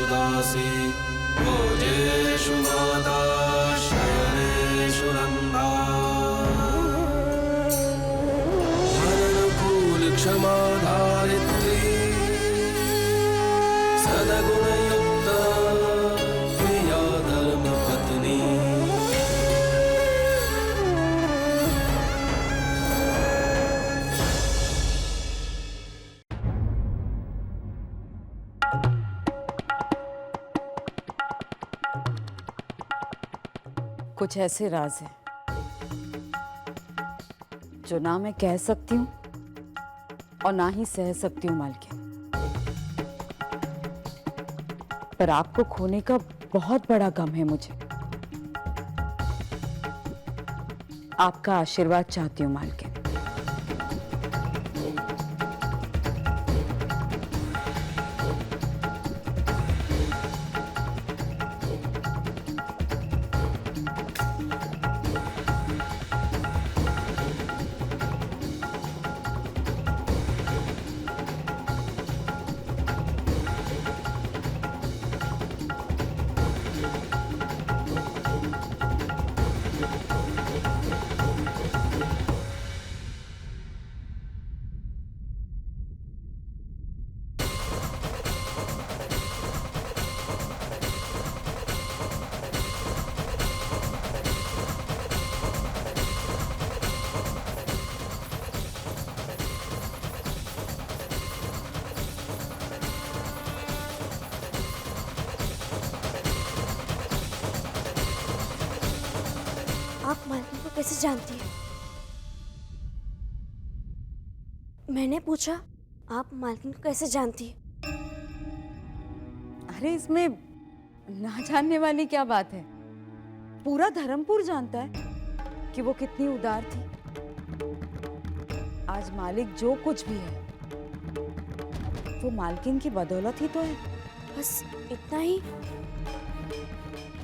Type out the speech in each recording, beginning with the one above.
दासी भोजेषु माता शयनेषु रन्धा मननुकूल क्षमा धारित्री सद्गुणयुक्ता प्रिया धर्मपत्नी। कुछ ऐसे राज हैं जो ना मैं कह सकती हूँ और ना ही सह सकती हूँ मालकिन। पर आपको खोने का बहुत बड़ा गम है मुझे। आपका आशीर्वाद चाहती हूँ मालकिन। आप मालकिन को कैसे जानती हैं? मैंने पूछा, आप मालकिन को कैसे जानती हैं? अरे इसमें ना जानने वाली क्या बात है? पूरा धर्मपुर जानता है कि वो कितनी उदार थी। आज मालिक जो कुछ भी है वो मालकिन की बदौलत ही तो है। बस इतना ही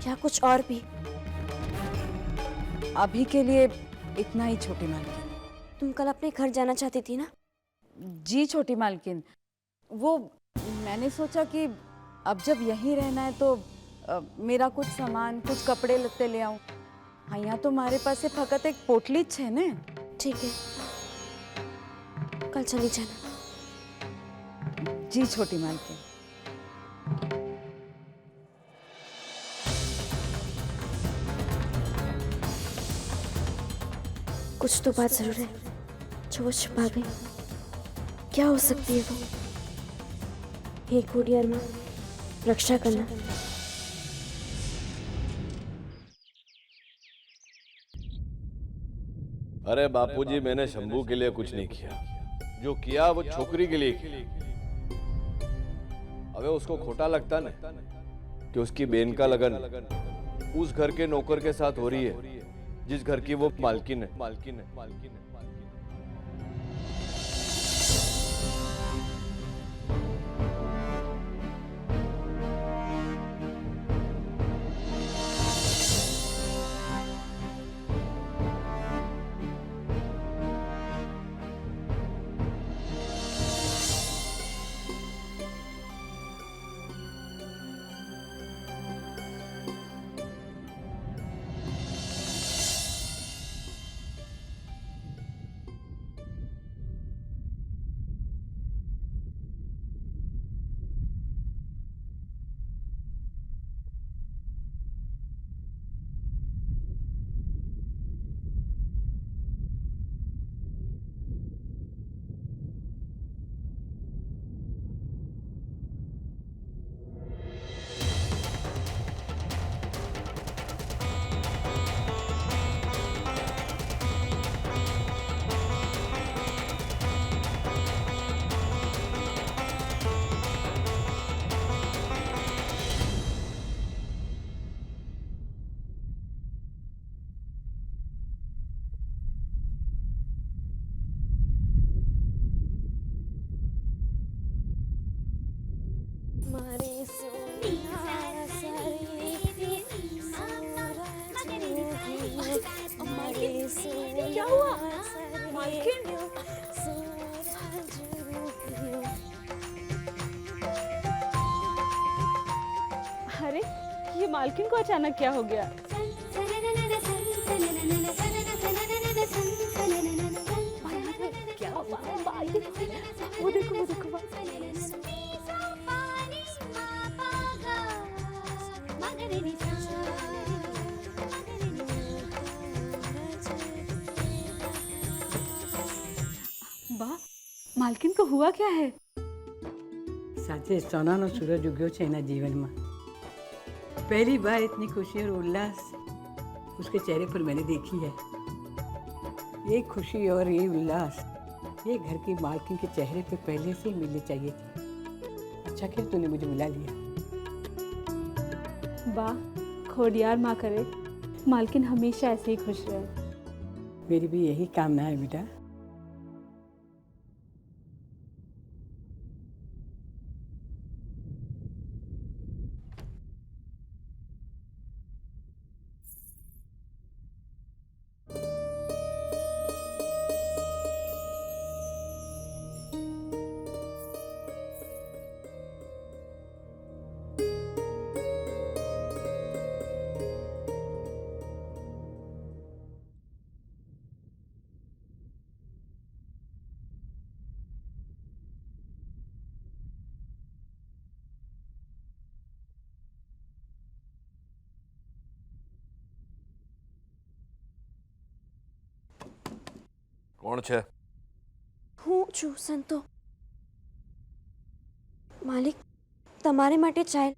या कुछ और भी? अभी के लिए इतना ही छोटी मालकिन। तुम कल अपने घर जाना चाहती थी ना? जी छोटी मालकिन, वो मैंने सोचा कि अब जब यहीं रहना है तो मेरा कुछ सामान, कुछ कपड़े लत्ते ले आऊं। हाँ, यहाँ तो हमारे पास से फकत एक पोटली है ने। ठीक है, कल चली जाना। जी छोटी मालकिन। कुछ तो बात जरूर है जो वो छुपा गई। क्या हो सकती है वो? एक कुड़ियर में रक्षा करना। अरे बापूजी, मैंने शंभू के लिए कुछ नहीं किया। जो किया वो छोकरी के लिए किया। अबे उसको खोटा लगता ना कि उसकी बेन का लगन उस घर के नौकर के साथ हो रही है जिस घर की वो मालकिन है। क्या हुआ मालकिन? मालकिन को अचानक क्या हो गया? क्या वो देखो वो देखो वाह, मालकिन को हुआ क्या है? સાચે સોનાનો સૂરજ ઉગ્યો છે એના જીવનમાં पहली बार इतनी खुशी और उल्लास उसके चेहरे पर मैंने देखी है। ये खुशी और ये उल्लास ये घर की मालकिन के चेहरे पे पहले से ही मिलनी चाहिए थी। अच्छा कि तूने मुझे मिला लिया। वाह, खोडियार माँ करे मालकिन हमेशा ऐसे ही खुश रहे। मेरी भी यही कामना है बेटा। કોણ છે? હું છું સંતો. માલિક, તમારે માટે ચાય.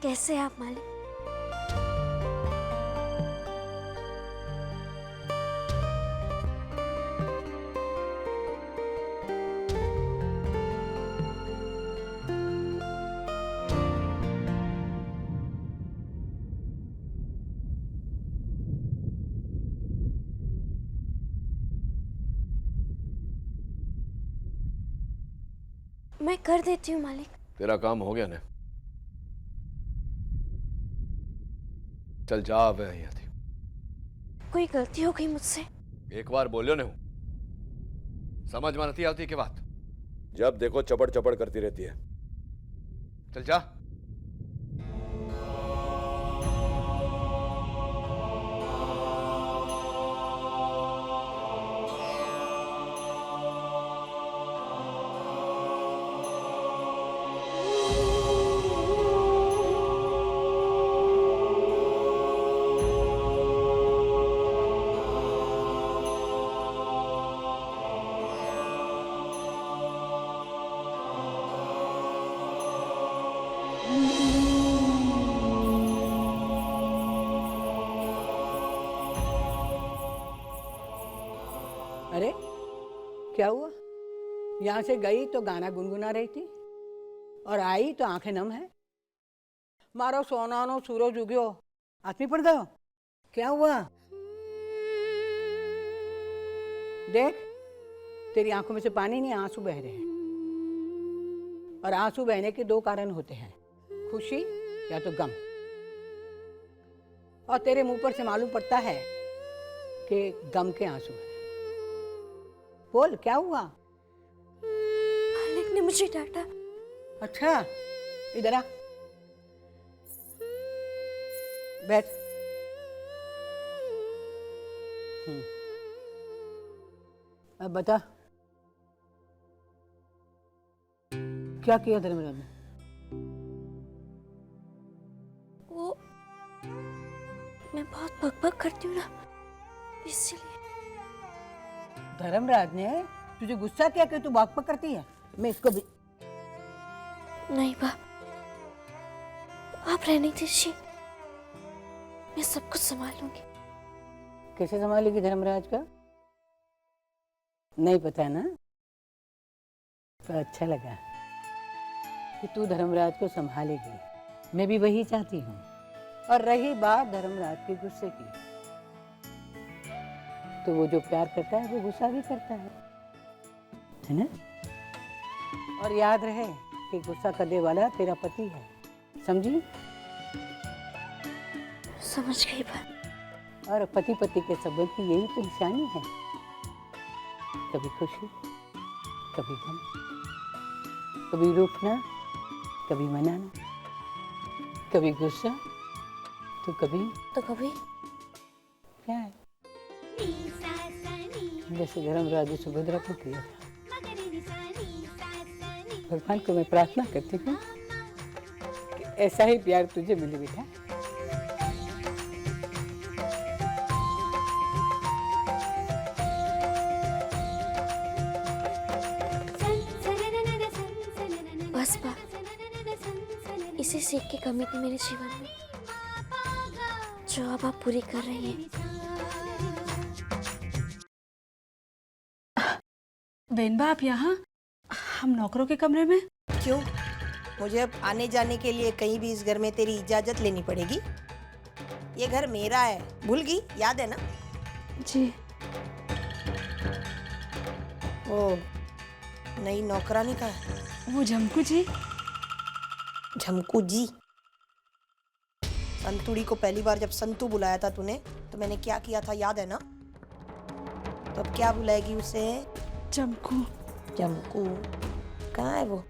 कैसे आप मालिक? मैं कर देती हूँ मालिक. तेरा काम हो गया ने? चल जा હવે અહીંયાથી. कोई गलती हो गई मुझसे? એકવાર બોલ્યો ને હું. સમજમાં નથી આવતી કે વાત? जब देखो चपड़ चपड़ करती रहती है. चल जा. अरे क्या हुआ? यहाँ से गई तो गाना गुनगुना रही थी और आई तो आंखें नम है। मारो सोनानो सूरज उग्यो आदमी पड़ गयो। क्या हुआ? देख, तेरी आंखों में से पानी नहीं, आंसू बह रहे हैं। और आंसू बहने के दो कारण होते हैं, खुशी या तो गम। और तेरे मुंह पर से मालूम पड़ता है कि गम के आंसू हैं। बोल, क्या हुआ? मालिक ने मुझे डांटा। अच्छा, इधर आ, बैठ। अब बता, क्या किया धर्मराज ने? वो मैं बहुत बकबक करती हूँ ना, इसीलिए। धर्मराज ने तुझे गुस्सा किया कि तू बकबक करती है? मैं इसको भी नहीं बाप, आप रहने दीजिए, मैं सब कुछ संभालूंगी। कैसे संभालेगी धर्मराज का? नहीं पता ना? तो अच्छा लगा कि तू धर्मराज को संभालेगी। मैं भी वही चाहती हूँ। और रही बात धर्मराज के गुस्से की, तो वो जो प्यार करता है वो गुस्सा भी करता है ना? और याद रहे कि गुस्सा करने वाला तेरा पति है, समझी? समझ गई बात। और पति पति के संबंध की यही तो निशानी है, कभी खुशी, कभी गम, कभी रूठना, कभी मनाना, कभी गुस्सा तो कभी प्यार। जैसे धर्मराज सुभद्रा को किया था। भगवान को मैं प्रार्थना करती हूँ कि ऐसा ही प्यार तुझे मिले बेटा। बस बा, इसी सीख की कमी थी मेरे जीवन में, जो अब आप पूरी कर रही हैं। बेनबा आप यहाँ, हम नौकरों के कमरे में? क्यों? मुझे अब आने जाने के लिए कहीं भी इस घर में तेरी इजाजत लेनी पड़ेगी? ये घर मेरा है, भूल गई? याद है ना? जी। ओ, नई नौकरानी का है? वो झमकू जी। झमकू जी? संतुड़ी को पहली बार जब संतू बुलाया था तूने, तो मैंने क्या किया था याद है ना? तो अब क्या बुलाएगी उसे? झमकू। झमकू? कहाँ है वो?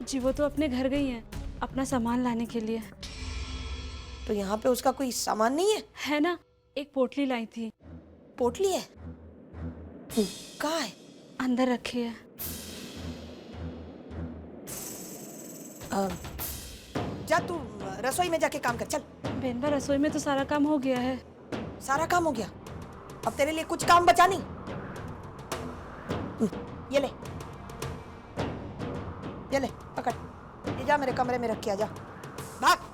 जी वो तो अपने घर गई हैं, अपना सामान लाने के लिए। तो यहाँ पे उसका कोई सामान नहीं है? है ना, एक पोटली लाई थी। पोटली है? कहाँ है? अंदर रखी है। जा तू रसोई में जाके काम कर, चल। बेनबा रसोई में तो सारा काम हो गया है। सारा काम हो गया? अब तेरे लिए कुछ काम बचा नहीं? ये ले, ये ले, पकड़, ये जा मेरे कमरे में रख के आ जा, भाग।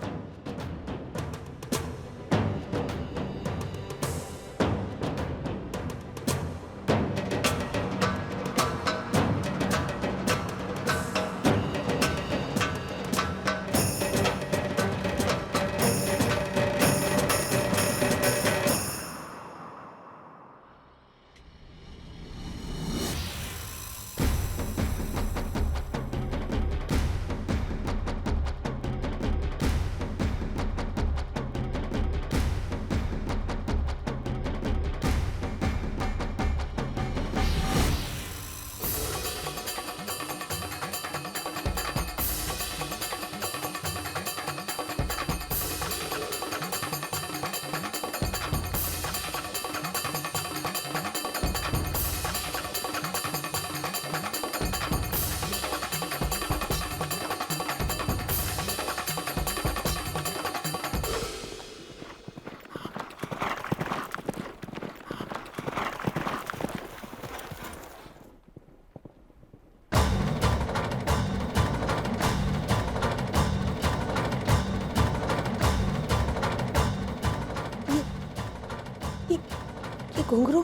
ये घुंघरू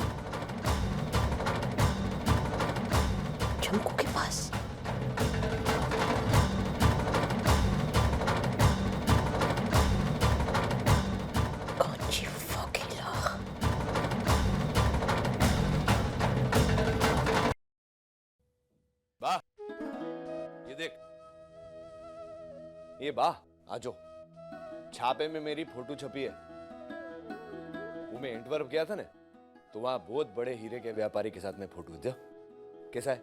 झमकू के पास। कौन सी फोकेला? बा, ये देख, ये बा, आजो। छापे में मेरी फोटो छपी है। वो मैं एंटवर्प गया था ना, तो वहां बहुत बड़े हीरे के व्यापारी के साथ में फोटो दिया। कैसा है?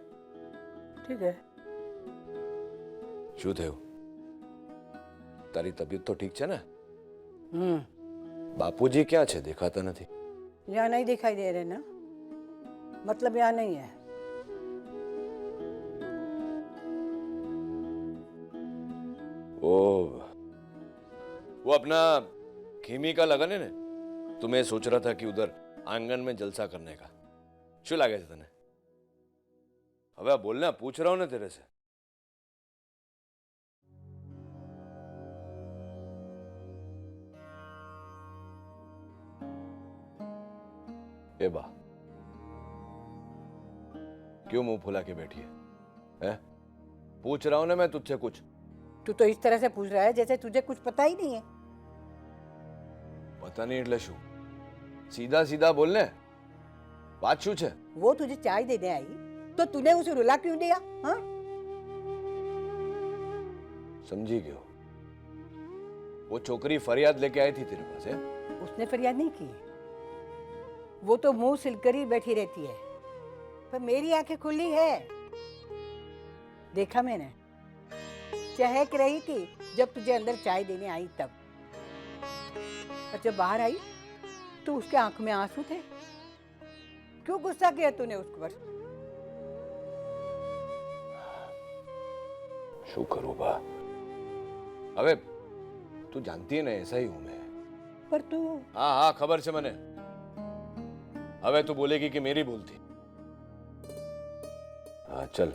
ठीक है। શું થયું? તારી તબિયત તો ઠીક છે ને? બાપુજી ક્યાં છે? દેખાતા નથી। यहाँ नहीं दिखाई दे रहे ना, मतलब यहाँ नहीं है। ओ, वो अपना खीमी का लगन है ना, तो मैं सोच रहा था कि उधर आंगन में जलसा करने का। शू लागे तने? अब बोलना, पूछ रहा हूं ना तेरे से। ए बा, क्यों मुंह फुला के बैठी है? पूछ रहा हूं ना मैं तुझसे कुछ। तू तो इस तरह से पूछ रहा है जैसे तुझे कुछ पता ही नहीं है। पता नहीं એટલે શું? सीधा सीधा बोलने, बात શું છે? वो तुझे चाय देने आई तो तूने उसे रुला क्यों दिया? हाँ? समझी क्यों? वो छोकरी फरियाद लेके आई थी तेरे पास है? उसने फरियाद नहीं की, वो तो मुंह सिलकर ही बैठी रहती है, पर मेरी आंखें खुली है। देखा मैंने, चहक रही थी जब तुझे अंदर चाय देने आई तब, और जब बाहर आई तो उसके आंख में आंसू थे। क्यों गुस्सा किया तूने उस पर? शू करूं बा? अबे तू जानती है ना ऐसा ही हूं मैं। पर तू हाँ हाँ खबर से मैंने। अबे तू बोलेगी कि मेरी भूल थी। हाँ चल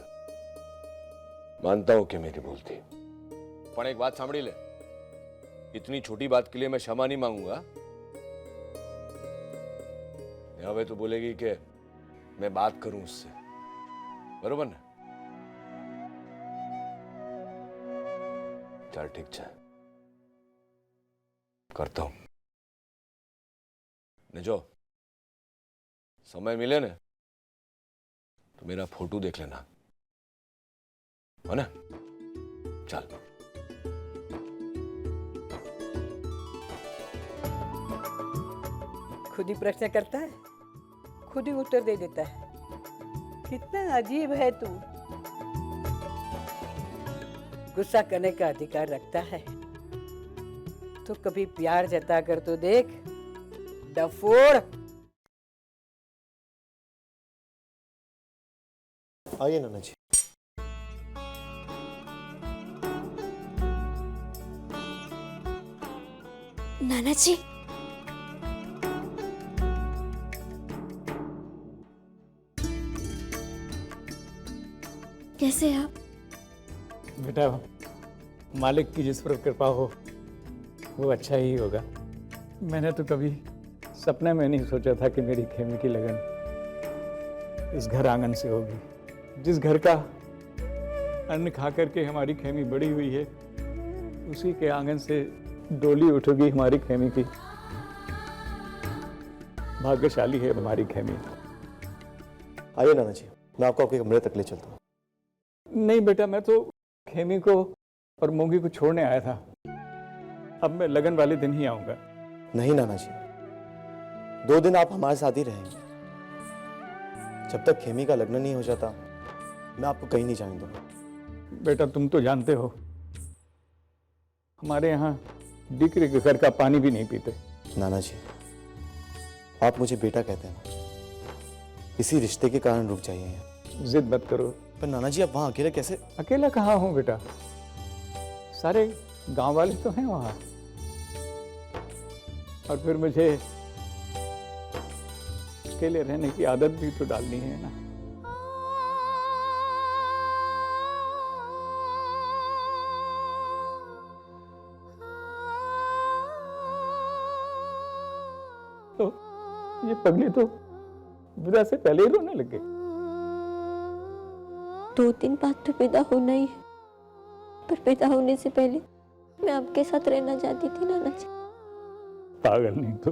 मानता हूं कि मेरी भूल थी, पर एक बात सांभળી ले, इतनी छोटी बात के लिए मैं क्षमा नहीं मांगूंगा। अबे तू बोलेगी कि मैं बात करूं उससे, बरोबर ना? चल ठीक है, करता हूं। ने जो समय मिले ना तो मेरा फोटो देख लेना, है ना? चल। खुद ही प्रश्न करता है, खुद ही उत्तर दे देता है। कितना अजीब है तू। गुस्सा करने का अधिकार रखता है तो कभी प्यार जता कर तो देख, डफोड़। आइए नाना जी। नाना जी, कैसे हैं आप? बेटा, मालिक की जिस पर कृपा हो वो अच्छा ही होगा। मैंने तो कभी सपने में नहीं सोचा था कि मेरी खेमी की लगन इस घर आंगन से होगी। जिस घर का अन्न खा करके हमारी खेमी बड़ी हुई है, उसी के आंगन से डोली उठेगी हमारी खेमी की। भाग्यशाली है हमारी खेमी। आइए नाना जी, मैं आपको आपके कमरे तक ले चलता हूँ। नहीं बेटा, मैं तो खेमी को और मोंगी को छोड़ने आया था। अब मैं लगन वाले दिन ही आऊंगा। नहीं नाना जी, 2 दिन आप हमारे साथ ही रहेंगे। जब तक खेमी का लगन नहीं हो जाता मैं आपको कहीं नहीं जाने दूंगा। बेटा तुम तो जानते हो, हमारे यहाँ दीकरे के घर का पानी भी नहीं पीते। नाना जी, आप मुझे बेटा कहते हैं ना, इसी रिश्ते के कारण रुक जाइए यहाँ। जिद मत करो। पर नाना जी, आप वहाँ अकेले कैसे? अकेला कहाँ हूँ बेटा, सारे गांव वाले तो हैं वहाँ। और फिर मुझे अकेले रहने की आदत भी तो डालनी है ना। तो ये पगली तो विदा से पहले ही रोने लग गई। 2-3 बात तो पैदा होना ही है, पर पैदा होने से पहले मैं आपके साथ रहना चाहती थी नाना जी। पागल नहीं तो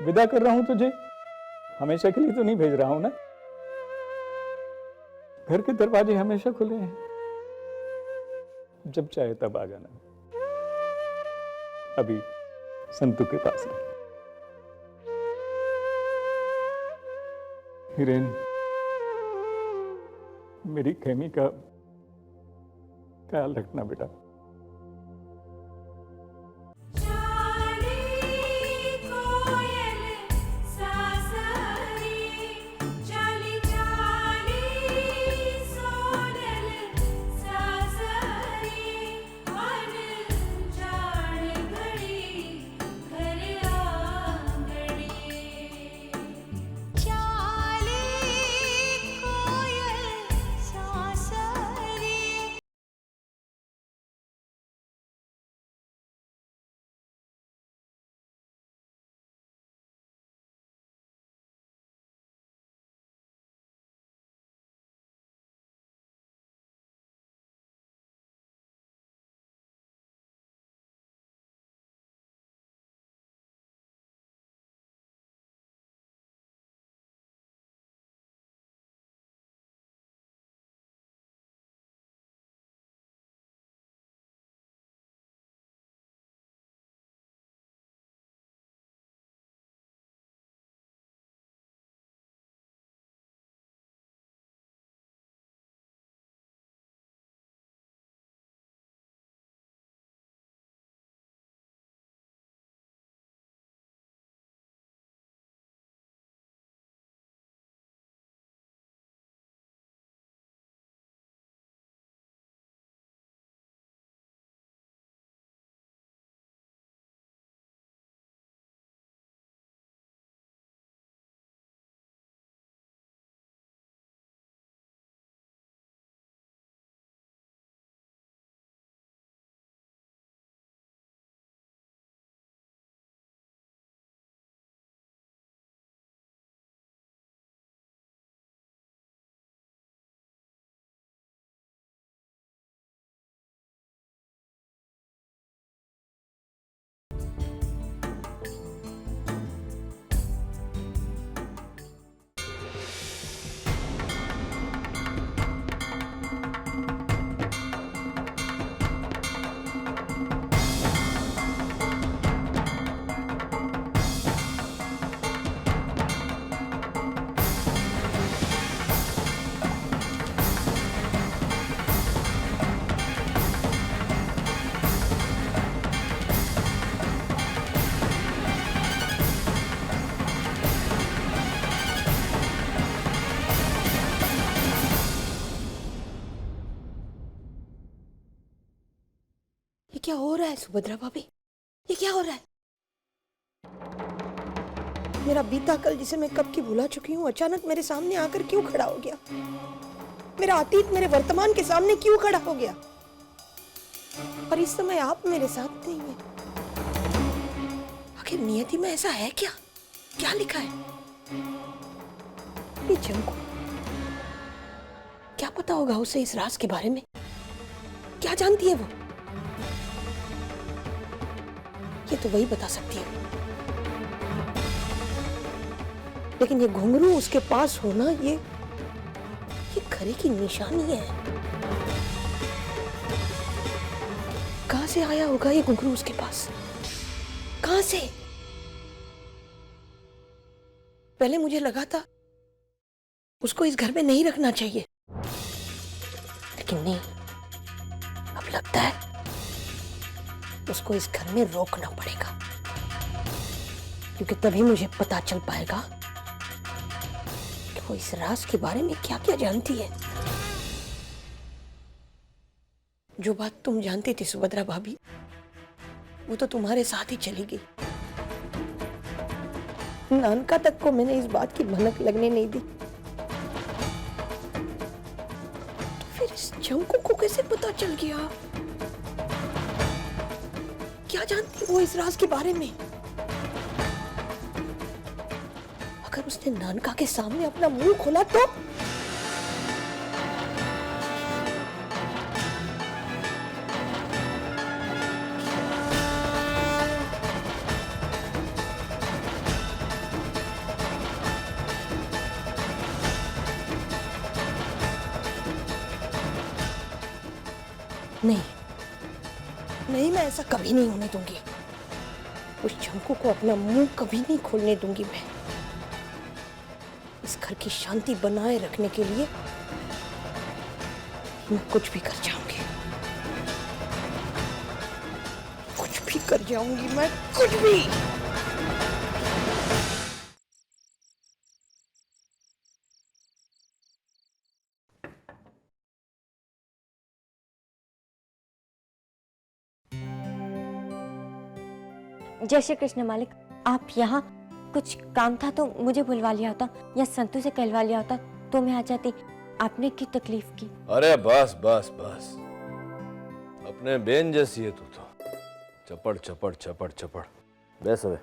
विदा कर रहा हूं तुझे, हमेशा के लिए तो नहीं भेज रहा हूं ना। घर के दरवाजे हमेशा खुले हैं, जब चाहे तब आ जाना। अभी संतू के पास है। हिरेन, मेरी खेमी का ख्याल रखना बेटा। रहा है सुभद्रा भाभी? ये क्या हो रहा है? मेरा बीता कल जिसे मैं कब की भुला चुकी हूँ अचानक मेरे सामने आकर क्यों खड़ा हो गया? मेरा अतीत मेरे वर्तमान के सामने क्यों खड़ा हो गया? और इस समय आप मेरे साथ नहीं हैं। आखिर नियति में ऐसा है क्या? क्या लिखा है? ये जंको, क्या पता होगा उसे इस राज के बारे में? क्या जानती है वो? ये तो वही बता सकती है। लेकिन ये घुंघरू उसके पास होना ये खरे की निशानी है। कहां से आया होगा ये घुंघरू उसके पास? कहां से? पहले मुझे लगा था उसको इस घर में नहीं रखना चाहिए, लेकिन नहीं, अब लगता है उसको इस घर में रोकना पड़ेगा, क्योंकि तभी मुझे पता चल पाएगा कि वो इस राज के बारे में क्या क्या जानती है। जो बात तुम जानती थी सुभद्रा भाभी, वो तो तुम्हारे साथ ही चली गई। नानका तक को मैंने इस बात की भनक लगने नहीं दी, तो फिर इस जंको को कैसे पता चल गया? क्या जानती वो इस राज के बारे में? अगर उसने नानका के सामने अपना मुंह खोला तो? नहीं नहीं, मैं ऐसा कभी नहीं होने दूंगी। उस जंको को अपना मुंह कभी नहीं खोलने दूंगी। मैं इस घर की शांति बनाए रखने के लिए मैं कुछ भी कर जाऊंगी, कुछ भी कर जाऊंगी, मैं कुछ भी। जय श्री कृष्ण मालिक, आप यहाँ? कुछ काम था तो मुझे बुलवा लिया होता या संतू से कहलवा लिया होता तो मैं आ जाती। आपने क्यों तकलीफ की? अरे बस बस बस, अपने बेन जैसी है तू तो। चपड़ चपड़ चपड़ चपड़। बैस अबे।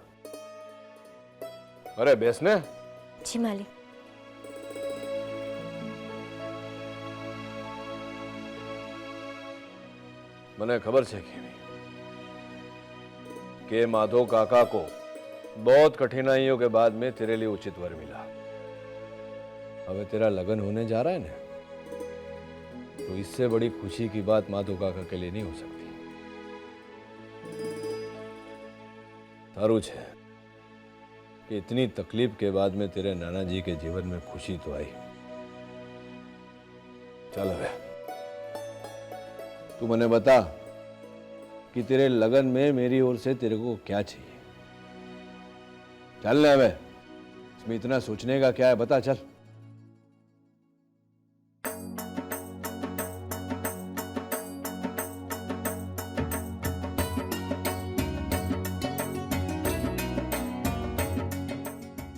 अरे बैसने। जी मालिक। મને ખબર છે कि माधव काका को बहुत कठिनाइयों के बाद में तेरे लिए उचित वर मिला। अब तेरा लगन होने जा रहा है ना, तो इससे बड़ी खुशी की बात माधव काका के लिए नहीं हो सकती। सारू है कि इतनी तकलीफ के बाद में तेरे नाना जी के जीवन में खुशी तो आई। चल अब तू मने बता कि तेरे लगन में मेरी ओर से तेरे को क्या चाहिए। चल ना, अब इसमें इतना सोचने का क्या है, बता चल।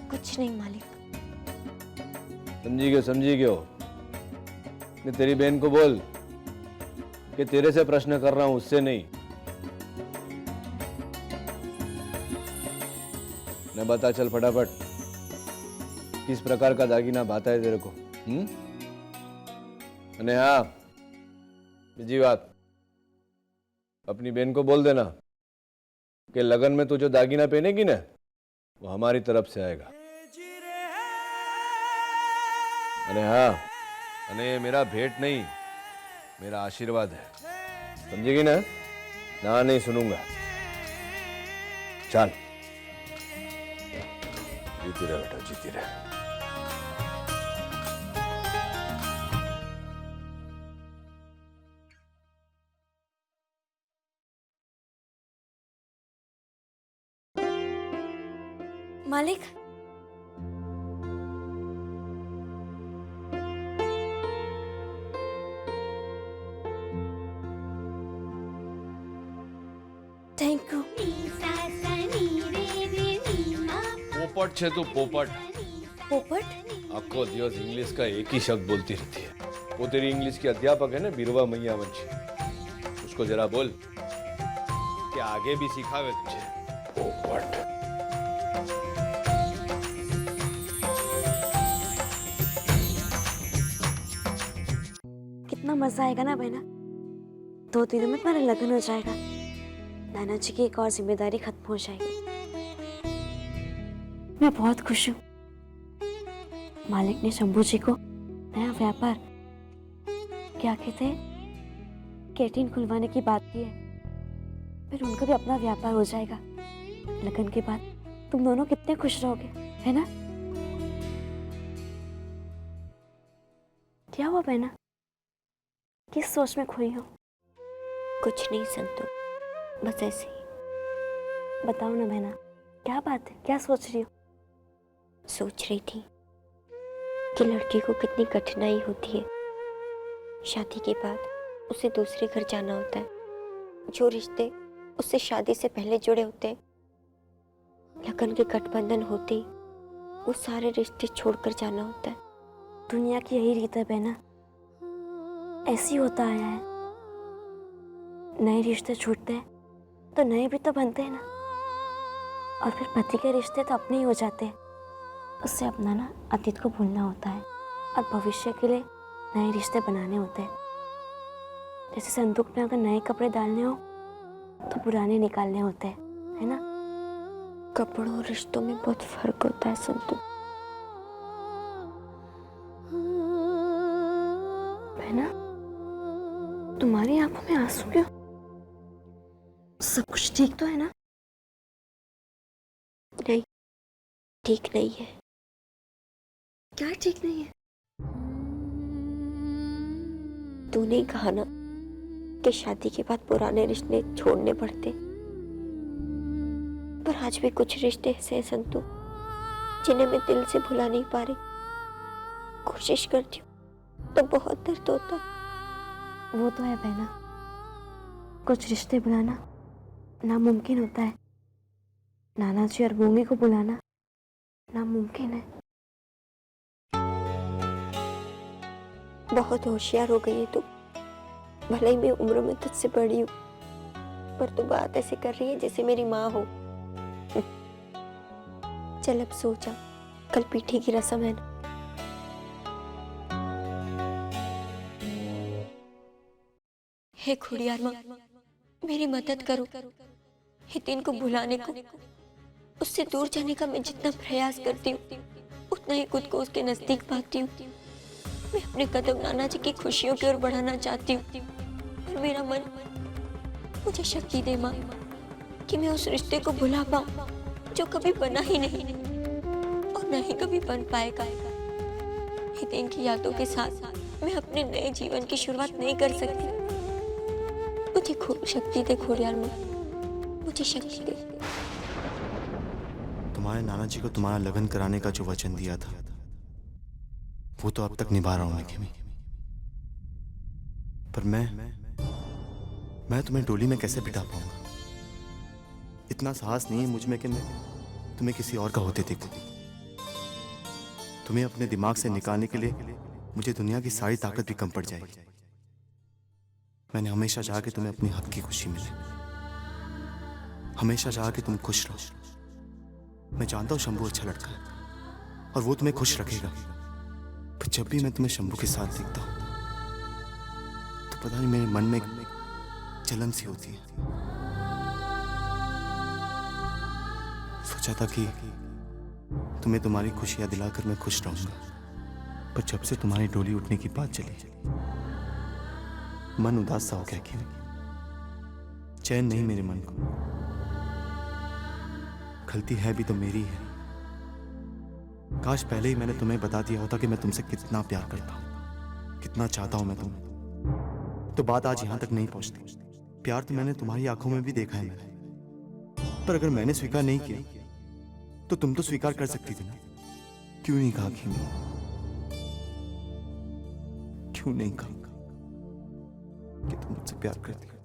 कुछ नहीं मालिक। समझी क्यों? कि तेरी बहन को बोल कि तेरे से प्रश्न कर रहा हूं, उससे नहीं। न बता चल फटाफट, किस प्रकार का दागीना भाता है तेरे को? अने हाँ, बीजी बात, अपनी बहन को बोल देना कि लगन में तू जो दागीना पहनेगी ना, वो हमारी तरफ से आएगा। अने हाँ, अने ये मेरा भेंट नहीं, मेरा आशीर्वाद है, समझेगी ना? ना नहीं सुनूंगा। चल, जीती रहे बेटा, जीती रहे। मालिक, પોપટ છે તું પોપટ पोपट આખો દિવસ इंग्लिश का एक ही शब्द बोलती रहती है वो तेरी इंग्लिश की अध्यापक है ना बिरवा मैया वंशी उसको जरा बोल कि आगे भी सिखावे तुझे पोपट कितना मजा आएगा ना बहना। 2 दिनों में तुम्हारा लगन हो जाएगा। नाना जी की एक और जिम्मेदारी खत्म हो जाएगी। मैं बहुत खुश हूँ। मालिक ने शंभू जी को नया व्यापार क्या कहते हैं कैंटीन खुलवाने की बात की है। फिर उनका भी अपना व्यापार हो जाएगा। लगन के बाद तुम दोनों कितने खुश रहोगे, है ना? क्या हुआ बहना, किस सोच में खोई हो? कुछ नहीं संतु, बस ऐसे ही। बताओ ना बहना, क्या बात है, क्या सोच रही हो? सोच रही थी कि लड़की को कितनी कठिनाई होती है। शादी के बाद उसे दूसरे घर जाना होता है। जो रिश्ते उससे शादी से पहले जुड़े होते हैं, लगन के गठबंधन होते ही वो सारे रिश्ते छोड़कर जाना होता है। दुनिया की यही रीत है बहना, ऐसी होता आया है। नए रिश्ते छूटते हैं तो नए भी तो बनते हैं ना। और फिर पति के रिश्ते तो अपने ही हो जाते हैं। उससे अपना ना अतीत को भूलना होता है और भविष्य के लिए नए रिश्ते बनाने होते हैं। जैसे संदूक में अगर नए कपड़े डालने हो तो पुराने निकालने होते हैं, है ना? कपड़ों और रिश्तों में बहुत फर्क होता है संतु। बहना, तुम्हारी आंखों में आंसू क्यों? सब कुछ ठीक तो है ना? नहीं, ठीक नहीं है। क्या ठीक नहीं है? तूने ही कहा ना कि शादी के बाद पुराने रिश्ते छोड़ने पड़ते, पर आज भी कुछ रिश्ते ऐसे हैं संतु जिन्हें मैं दिल से भुला नहीं पा रही। कोशिश करती हूँ तो बहुत दर्द होता है। वो तो है बहना, कुछ रिश्ते बुलाना नामुमकिन होता है। नाना जी और मूंगी को बुलाना नामुमकिन है। बहुत होशियार हो गई है तू। भले ही मैं उम्र में तुझसे बड़ी हूँ, पर तू बात ऐसे कर रही है जैसे मेरी माँ हो। चल अब सो जा, कल पीठी की रस्म है ना। हे खुड़ियार माँ, मेरी मदद करो। हितिन को भुलाने को, उससे दूर जाने का मैं जितना प्रयास करती हूँ उतना ही खुद को उसके नजदीक पाती हूँ। मैं अपने कदम नाना जी की खुशियों की ओर बढ़ाना चाहती हूँ, पर मेरा मन मुझे शक्ति दे माँ कि मैं उस रिश्ते को भुला पाऊँ जो कभी बना ही नहीं और न ही कभी बन पाएगा। हितेन की यादों के साथ मैं अपने नए जीवन की शुरुआत नहीं कर सकती। मुझे खूब शक्ति दे खोड़ियार माँ, मुझे शक्ति दे। तुम्हारे नाना जी को तुम्हारा लगन कराने का जो वचन दिया था वो तो अब तक निभा रहा हूं मैं खेमी। पर मैं तुम्हें डोली में कैसे बिठा पाऊंगा? इतना साहस नहीं है मुझ में कि मैं तुम्हें किसी और का होते देखूं। तुम्हें अपने दिमाग से निकालने के लिए मुझे दुनिया की सारी ताकत भी कम पड़ जाएगी। मैंने हमेशा चाहा कि तुम्हें अपनी हक की खुशी मिले, हमेशा चाहा कि तुम खुश रहो। मैं जानता हूं शंभू अच्छा लड़का है और वो तुम्हें खुश रखेगा, पर जब भी मैं तुम्हें शंभू के साथ देखता हूं तो पता नहीं मेरे मन में जलन सी होती है। सोचा था कि तुम्हें तुम्हारी खुशियां दिलाकर मैं खुश रहूंगा, पर जब से तुम्हारी डोली उठने की बात चली मन उदास सा हो गया। कि चैन नहीं मेरे मन को। गलती है भी तो मेरी है। काश पहले ही मैंने तुम्हें बता दिया होता कि मैं तुमसे कितना प्यार करता हूं, कितना चाहता हूं मैं तुम्हें, तो बात आज यहां तक नहीं पहुंचती। प्यार तो मैंने तुम्हारी आंखों में भी देखा है मैंने, पर अगर मैंने स्वीकार नहीं किया तो तुम तो स्वीकार कर सकती थी ना। क्यों नहीं कहा खेमी? क्यों नहीं कहा कि तुम मुझसे प्यार करती हो?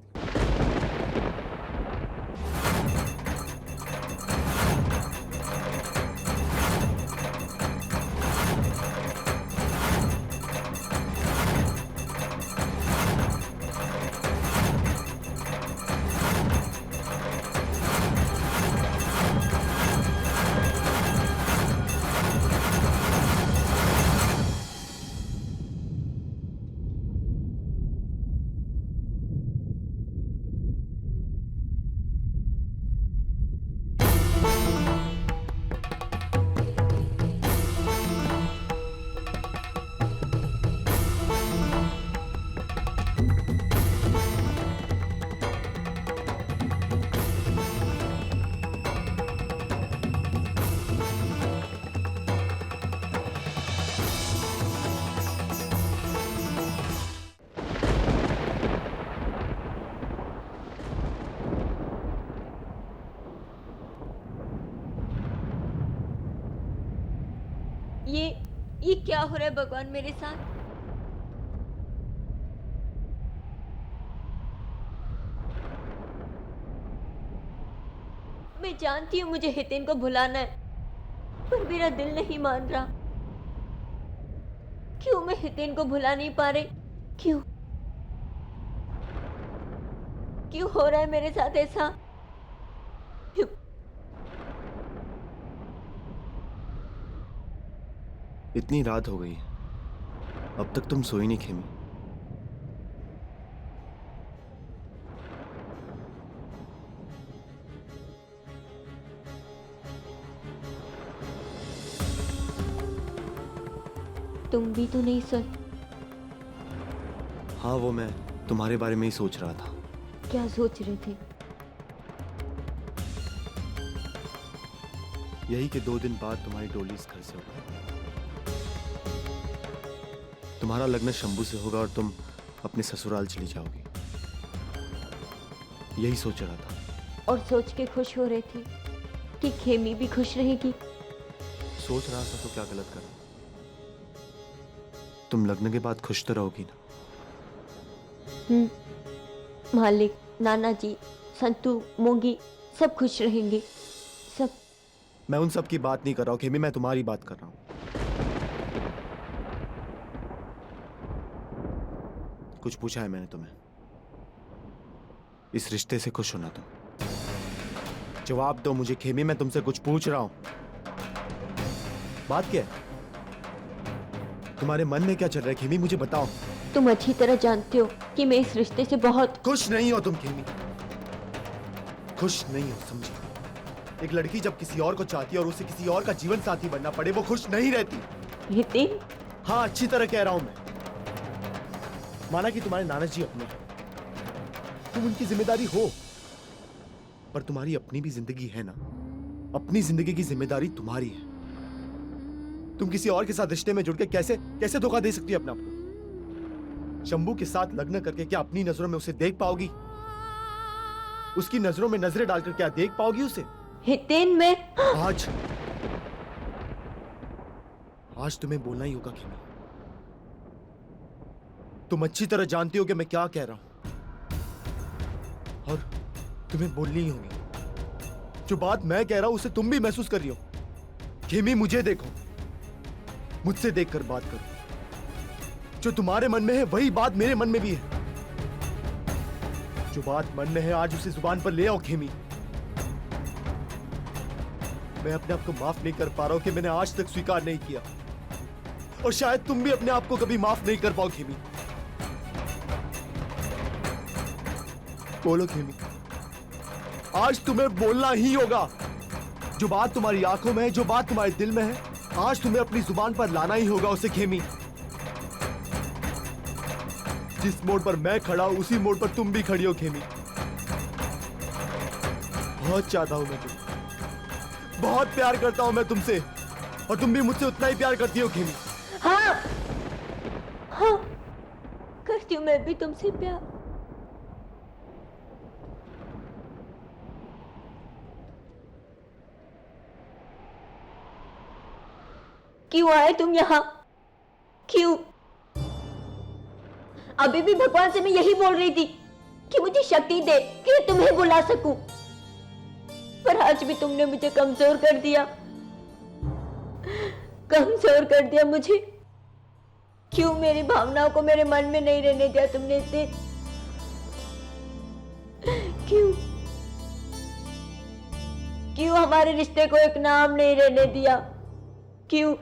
ये क्या हो रहा है भगवान मेरे साथ? मैं जानती हूँ मुझे हितेन को भुलाना है, पर मेरा दिल नहीं मान रहा। क्यों मैं हितेन को भुला नहीं पा रही? क्यों क्यों हो रहा है मेरे साथ ऐसा? क्यों? इतनी रात हो गई है, अब तक तुम सोई नहीं खेमी। तुम भी तो नहीं सोए? हाँ, वो मैं तुम्हारे बारे में ही सोच रहा था। क्या सोच रहे थे? यही कि 2 दिन बाद तुम्हारी डोली इस घर से होगी। तुम्हारा लग्न शंभू से होगा और तुम अपने ससुराल चली जाओगी। यही सोच रहा था। और सोच के खुश हो रहे थे कि खेमी भी खुश रहेगी। सोच रहा था तो क्या गलत करा? तुम लग्न के बाद खुश तो रहोगी ना? मालिक, नाना जी, संतू, मोंगी सब खुश रहेंगे। सब। मैं उन सब की बात नहीं कर रहा हूं खेमी, मैं तुम्हारी बात कर रहा हूं। कुछ पूछा है मैंने तुम्हें? इस रिश्ते से खुश होना तुम? जवाब दो मुझे खेमी, मैं तुमसे कुछ पूछ रहा हूं। बात क्या है? तुम्हारे मन में क्या चल रहा है खेमी, मुझे बताओ। तुम अच्छी तरह जानते हो कि मैं इस रिश्ते से बहुत खुश नहीं हो तुम खेमी, खुश नहीं हो, समझी? एक लड़की जब किसी और को चाहती है और उसे किसी और का जीवन साथी बनना पड़े, वो खुश नहीं रहती। हितेन? हाँ, अच्छी तरह कह रहा हूं मैं। माना कि तुम्हारे नाना जी अपने हैं, तुम उनकी जिम्मेदारी हो, पर तुम्हारी अपनी भी जिंदगी है ना। अपनी जिंदगी की जिम्मेदारी तुम्हारी है। तुम किसी और के साथ रिश्ते में जुड़ के कैसे कैसे धोखा दे सकती है अपने आप को? शंभू के साथ लग्न करके क्या अपनी नजरों में उसे देख पाओगी? उसकी नजरों में नजरें डालकर क्या देख पाओगी उसे? हितेन, मैं आज तुम्हें बोलना ही होगा खेमी। तुम अच्छी तरह जानती हो कि मैं क्या कह रहा हूं, और तुम्हें बोलनी ही होगी। जो बात मैं कह रहा हूं उसे तुम भी महसूस कर रही हो। खेमी, मुझे देखो, मुझसे देखकर बात करो। जो तुम्हारे मन में है वही बात मेरे मन में भी है। जो बात मन में है आज उसे जुबान पर ले आओ खेमी। मैं अपने आप को माफ नहीं कर पा रहा हूं कि मैंने आज तक स्वीकार नहीं किया, और शायद तुम भी अपने आप को कभी माफ नहीं कर पाओ खेमी। बोलो खेमी, आज तुम्हें बोलना ही होगा। जो बात तुम्हारी आंखों में है, जो बात तुम्हारे दिल में है, आज तुम्हें अपनी जुबान पर लाना ही होगा उसे खेमी। जिस मोड़ पर मैं खड़ा हूं उसी मोड़ पर तुम भी खड़ी हो खेमी। बहुत चाहता हूं मैं तुम्हें, बहुत प्यार करता हूं मैं तुमसे, और तुम भी मुझसे उतना ही प्यार करती हो खेमी। हाँ हाँ, करती हूँ मैं भी तुमसे प्यार। क्यों आए तुम यहाँ? क्यों? अभी भी भगवान से मैं यही बोल रही थी कि मुझे शक्ति दे कि तुम्हें बुला सकूं, पर आज भी तुमने मुझे कमजोर कर दिया, कमजोर कर दिया मुझे। क्यों मेरी भावनाओं को मेरे मन में नहीं रहने दिया तुमने इसे? क्यों क्यों हमारे रिश्ते को एक नाम नहीं रहने दिया? क्यों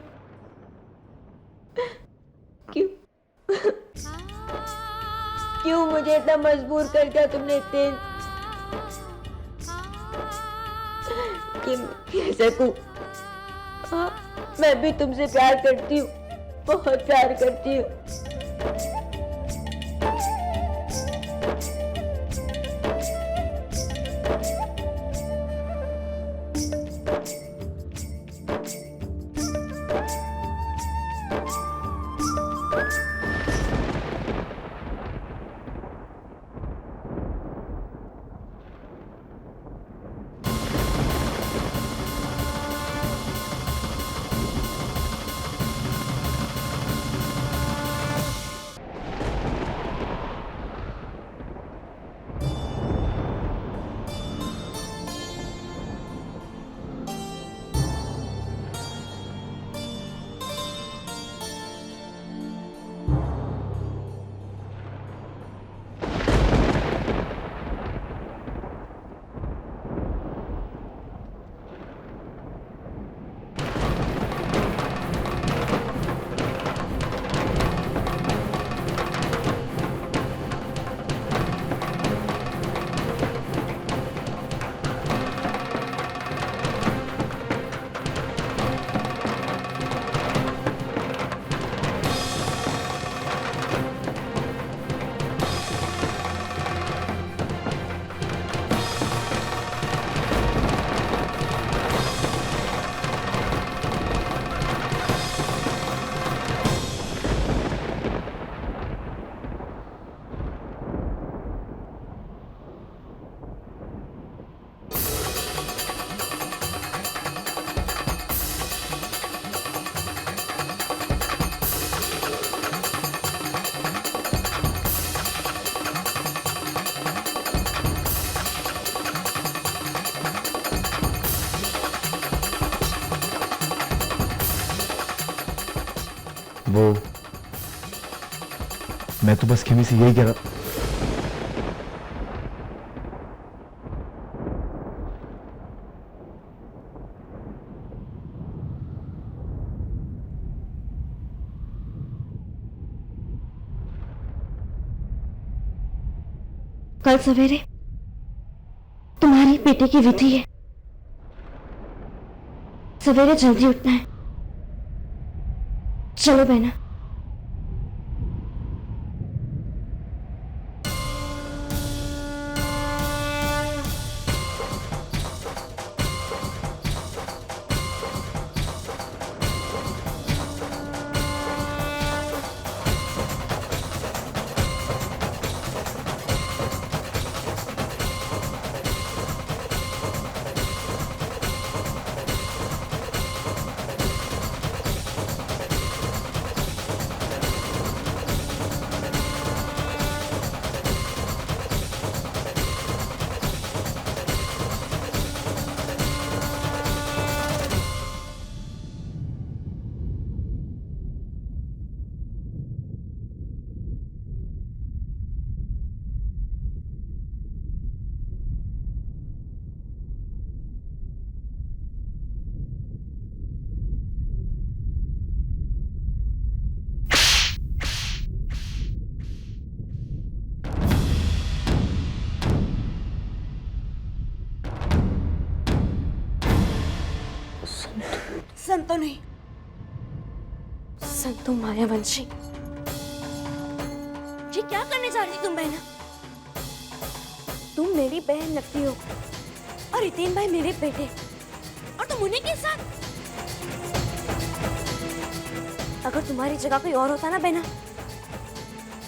क्यों क्यों मुझे इतना मजबूर कर दिया तुमने इतने कि मैं कह सकूं? हाँ, मैं भी तुमसे प्यार करती हूँ, बहुत प्यार करती हूँ। वो मैं तो बस खेमी से यही कह रहा। कल सवेरे तुम्हारी बेटे की विधि है, सवेरे जल्दी उठना है। चलो बहना। संतो नहीं, संतो मायावंशी। ये क्या करने जा रही तुम बहना? तुम मेरी बहन लगती हो और हितेन भाई मेरे बेटे, और तुम उन्हीं के साथ। अगर तुम्हारी जगह कोई और होता ना बहना,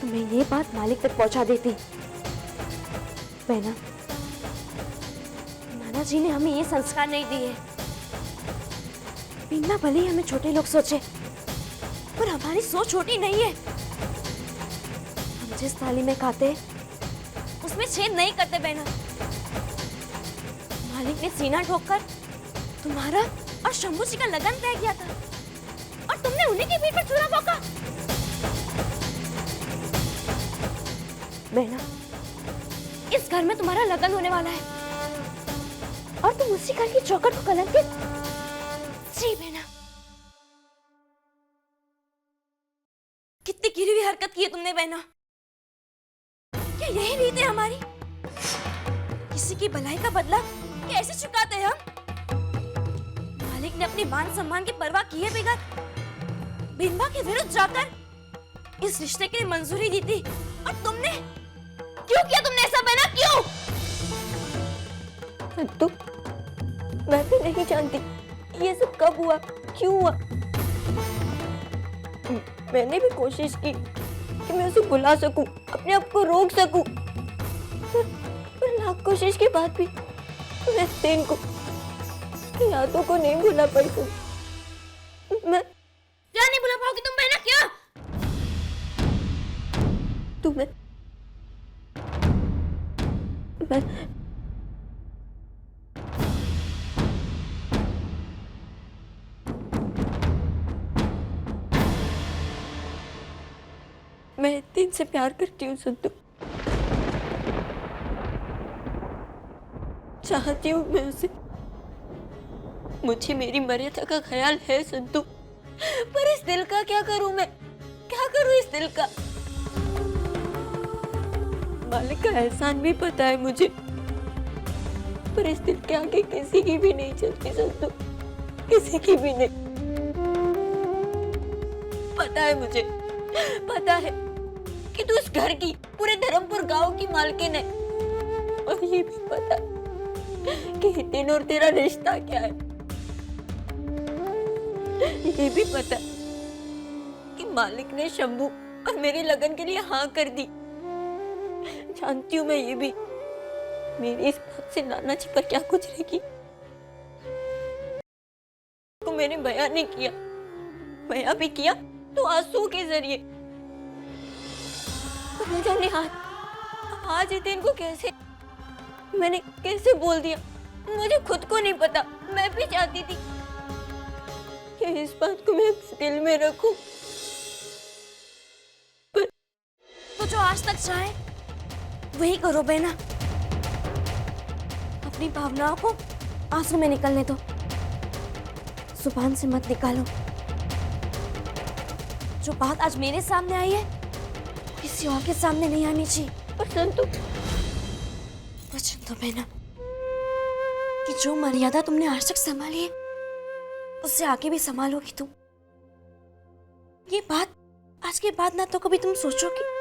तो मैं ये बात मालिक तक पहुंचा देती। बहना, नाना जी ने हमें ये संस्कार नहीं दिए। बिना भले ही हमें छोटे लोग सोचे, पर हमारी सोच छोटी नहीं है। हम जिस थाली में खाते उसमें छेद नहीं करते बहना। मालिक ने सीना ठोककर तुम्हारा और शंभू जी का लगन तय किया था, और तुमने उन्हीं की पीठ पर छुरा भोंका। बहना, इस घर में तुम्हारा लगन होने वाला है, और तुम उसी घर की चौखट को कलंकित। जी बहना, कितनी गिरी हुई हरकत की है तुमने बहना। क्या यही रीत है हमारी? किसी की भलाई का बदला कैसे चुकाते हैं हम? मालिक ने अपनी मान सम्मान की परवाह किए बगैर बिंबा के विरुद्ध जाकर इस रिश्ते के लिए मंजूरी दी थी, और तुमने क्यों किया? तुमने ऐसा बहना क्यों? तो मैं भी नहीं जानती ये सब कब हुआ, क्यों हुआ। मैंने भी कोशिश की कि मैं उसे बुला सकूं, अपने आप को रोक सकूं, पर लाख कोशिश के बाद भी मैं हितेन को, उसकी यादों को नहीं भुला पाई। मैं क्या नहीं भुला पाओगी तुम बहना? क्या तुम्हें मैं हितेन से प्यार करती हूँ संतू। चाहती हूँ मैं उसे। मुझे मेरी मर्यादा का ख्याल है संतू, पर इस दिल का क्या करूं मैं? क्या करूं इस दिल का? मालिक का एहसान भी पता है मुझे, पर इस दिल के आगे किसी की भी नहीं चलती संतू, किसी की भी नहीं। पता है मुझे, पता है कि तू इस घर की, पूरे धर्मपुर गांव की मालकिन है, और ये भी पता कि हितेन और तेरा रिश्ता क्या है। ये भी पता कि मालिक ने शंभू और मेरे लगन के लिए हाँ कर दी। जानती हूँ मैं ये भी, मेरी इस बात से नाना जी पर क्या गुजरेगी। को मैंने बयान नहीं किया, बयान भी किया तो आंसू के जरिए। तो न जाने आज हितेन को कैसे मैंने कैसे बोल दिया, मुझे खुद को नहीं पता। मैं भी चाहती थी कि इस बात को मैं दिल में रखूं, आज तक चाहे वही करो बहना। अपनी भावनाओं को आंसू में निकलने दो, जुबान से मत निकालो। जो बात आज मेरे सामने आई है किसी और के सामने नहीं आनी चाहिए। और संतु, वचन दो बहना कि जो मर्यादा तुमने आज तक संभाली है उससे आगे भी संभालोगी तुम। ये बात आज के बाद ना तो कभी तुम सोचोगी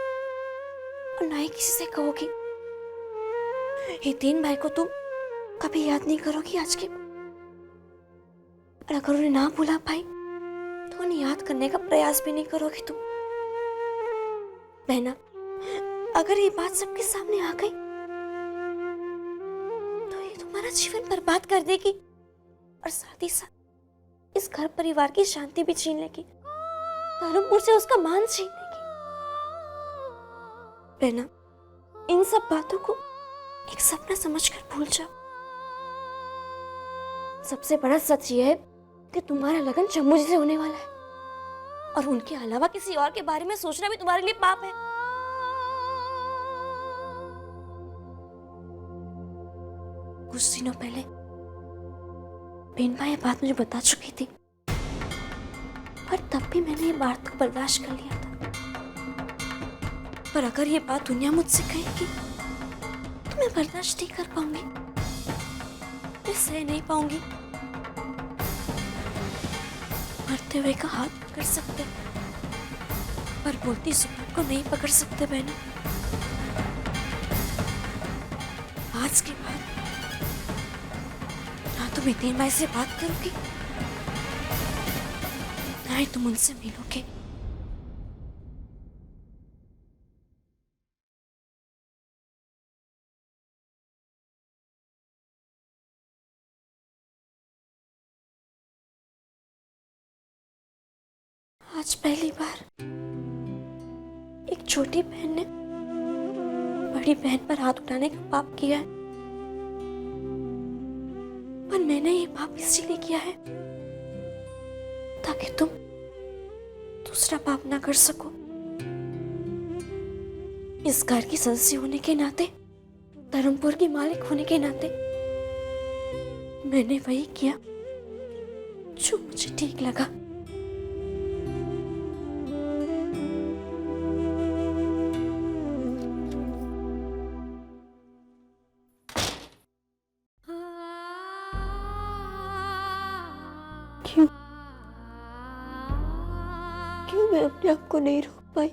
और ना ही किसी से कहोगी। हितेन भाई को तुम कभी याद नहीं करोगी आज के, और अगर उन्हें ना भूला पाई तो उन्हें याद करने का प्रयास भी नहीं करोगी तुम। बहना, अगर ये बात सबके सामने आ गई तो ये तुम्हारा जीवन बर्बाद कर देगी और साथ ही साथ इस घर परिवार की शांति भी छीन लेगी, धर्मपुर से उसका मान छीन लेगी। बहना, इन सब बातों को एक सपना समझकर भूल जाओ। सबसे बड़ा सच ये है कि तुम्हारा लगन चम्मू जी से होने वाला है, और उनके अलावा किसी और के बारे में सोचना भी तुम्हारे लिए पाप है। कुछ दिनों पहले बीनबा ये बात मुझे बता चुकी थी, पर तब भी मैंने ये बात को बर्दाश्त कर लिया था। पर अगर ये बात दुनिया मुझसे कहेगी तो मैं बर्दाश्त नहीं कर पाऊंगी, मैं सह नहीं पाऊंगी। मरते हुए का हाथ पकड़ सकते पर बोलती जुबान को नहीं पकड़ सकते बहना। आज के बाद ना तुम हितेन भाई से बात करोगी ना ही तुम उनसे मिलोगे। आज पहली बार एक छोटी बहन ने बड़ी बहन पर हाथ उठाने का पाप किया है, पर मैंने ये पाप इसलिए किया है ताकि तुम दूसरा पाप ना कर सको। इस घर की सदस्य होने के नाते, धर्मपुर की मालिक होने के नाते मैंने वही किया जो मुझे ठीक लगा। क्यों मैं अपने आप को नहीं रोक पाई?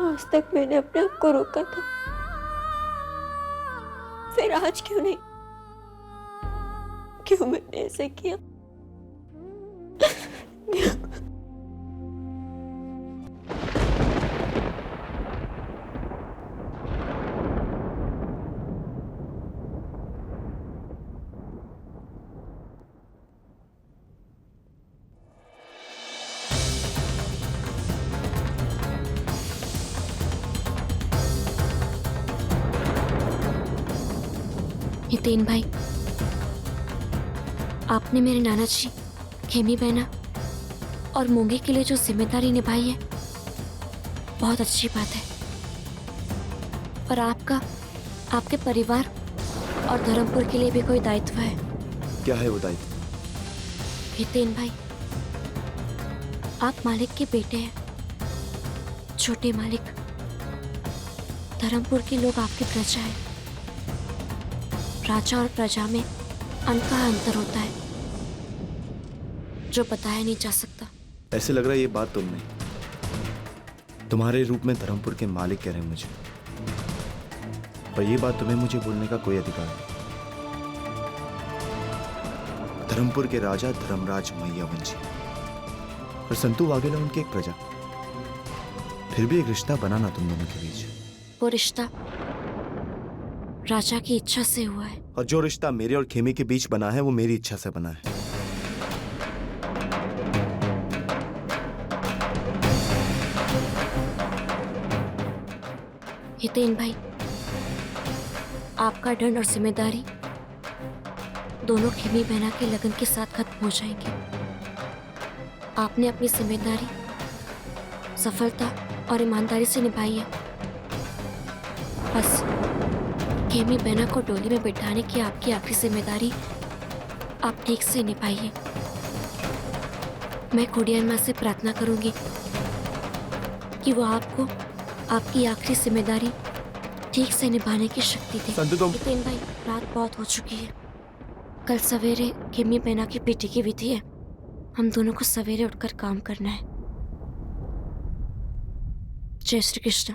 आज तक मैंने अपने आप को रोका था, फिर आज क्यों नहीं? क्यों मैंने ऐसे किया? हितेन भाई, आपने मेरे नाना जी, खेमी बहना और मूंगे के लिए जो जिम्मेदारी निभाई है बहुत अच्छी बात है, और आपका आपके परिवार और धर्मपुर के लिए भी कोई दायित्व है। क्या है वो दायित्व? हितेन भाई, आप मालिक के बेटे हैं, छोटे मालिक। धर्मपुर के लोग आपकी प्रजा है। राजा और प्रजा में अनकहा अंतर होता है जो बताया नहीं जा सकता। ऐसे लग रहा है ये बात तुम नहीं, तुम्हारे रूप में धर्मपुर के मालिक कह रहे हैं मुझे, पर ये बात तुम्हें मुझे बोलने का कोई अधिकार नहीं। धर्मपुर के राजा धर्मराज मैयावंशी और संतु वाघेला उनकी एक प्रजा, फिर भी एक रिश्ता बनाना तुम दोनों के बीच। वो रिश्ता राजा की इच्छा से हुआ है, और जो रिश्ता मेरे और खेमी के बीच बना है वो मेरी इच्छा से बना है। हितेन भाई, आपका दंड और जिम्मेदारी दोनों खेमी बहना के लगन के साथ खत्म हो जाएंगे। आपने अपनी जिम्मेदारी सफलता और ईमानदारी से निभाई है। बस खेमी बहना को डोली में बिठाने की आपकी आखिरी जिम्मेदारी आप ठीक से निभाइए। मैं खोडियार माँ से प्रार्थना करूंगी कि वो आपको आपकी आखिरी जिम्मेदारी ठीक से निभाने की शक्ति दे। संतु तुम नितिन भाई, रात बहुत हो चुकी है। कल सवेरे खेमी बहना की बेटी की विधि है। हम दोनों को सवेरे उठकर काम करना है। जय श्री कृष्ण।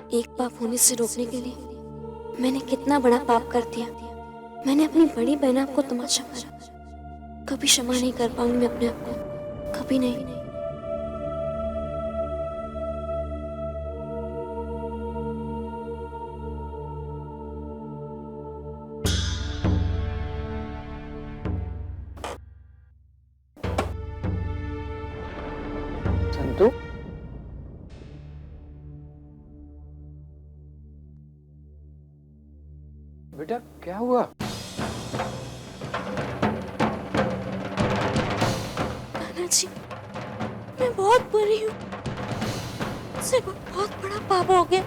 एक पाप होने से रोकने के लिए मैंने कितना बड़ा पाप कर दिया। मैंने अपनी बड़ी बहना को तमाशा मारा। कभी क्षमा नहीं कर पाऊंगी मैं अपने आप को, कभी नहीं। संतु, बेटा क्या हुआ? नाना जी, मैं बहुत बुरी हूँ। मुझसे बहुत बड़ा पाप हो गया।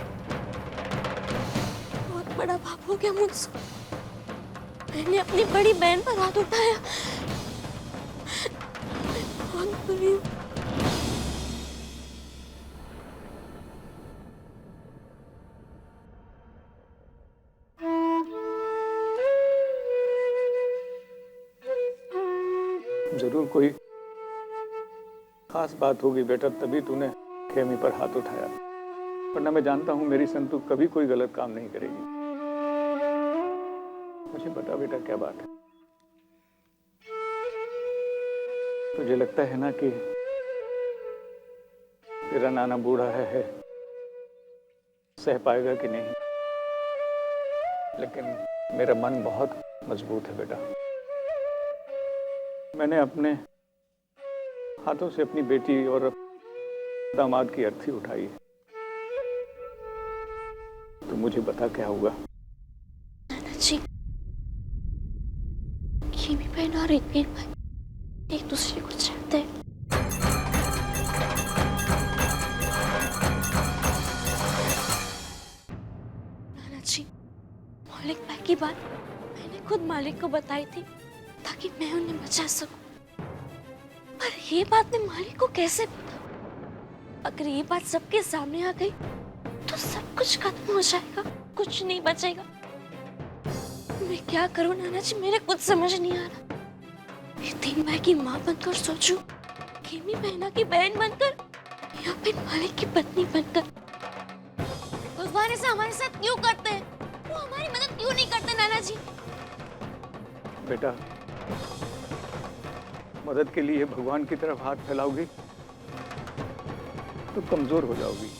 बहुत बड़ा पाप हो गया मुझसे। मैंने अपनी बड़ी बहन पर हाथ उठाया। मैं बहुत बुरी हूँ। जरूर कोई खास बात होगी बेटा, तभी तूने खेमी पर हाथ उठाया। वरना मैं जानता हूं मेरी संतु कभी कोई गलत काम नहीं करेगी। मुझे बता बेटा क्या बात है? तुझे लगता है ना कि तेरा नाना बूढ़ा है सह पाएगा कि नहीं, लेकिन मेरा मन बहुत मजबूत है बेटा। मैंने अपने हाथों से अपनी बेटी और दामाद की अर्थी उठाई है। तो मुझे बता क्या हुआ? नाना जी, खेमी बहन और नितिन भाई एक दूसरे को चाहते हैं। नाना जी, मौलिक भाई की बात मैंने खुद मालिक को बताई थी ताकि मैं उन्हें बचा सकूं। पर ये बात मैं मालिक को कैसे बताऊं? अगर ये बात सबके सामने आ गई तो सब कुछ खत्म हो जाएगा, कुछ नहीं बचेगा। मैं क्या करूं नाना जी, मेरे कुछ समझ नहीं आ रहा। नितिन भाई की माँ बनकर सोचूं, खेमी बहना की बहन बनकर, या फिर मालिक की पत्नी बनकर। भगवान ऐसा हमारे साथ क्यों करते हैं? वो हमारी मदद क्यों नहीं करते नाना जी? बेटा, मदद के लिए भगवान की तरफ हाथ फैलाओगी तो कमजोर हो जाओगी।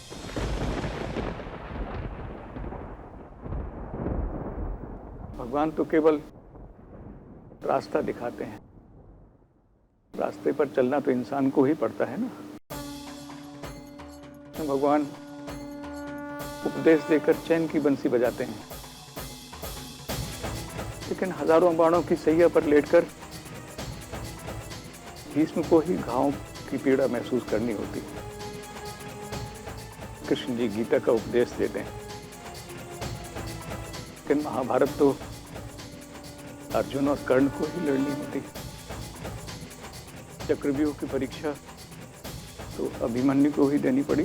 भगवान तो केवल रास्ता दिखाते हैं। रास्ते पर चलना तो इंसान को ही पड़ता है ना। भगवान उपदेश देकर चैन की बंसी बजाते हैं, लेकिन हजारों बाणों की सैया पर लेटकर भीष्म को ही घावों की पीड़ा महसूस करनी होती है। कृष्ण जी गीता का उपदेश देते हैं, लेकिन महाभारत तो अर्जुन और कर्ण को ही लड़नी होती। चक्रव्यूह की परीक्षा तो अभिमन्यु को ही देनी पड़ी।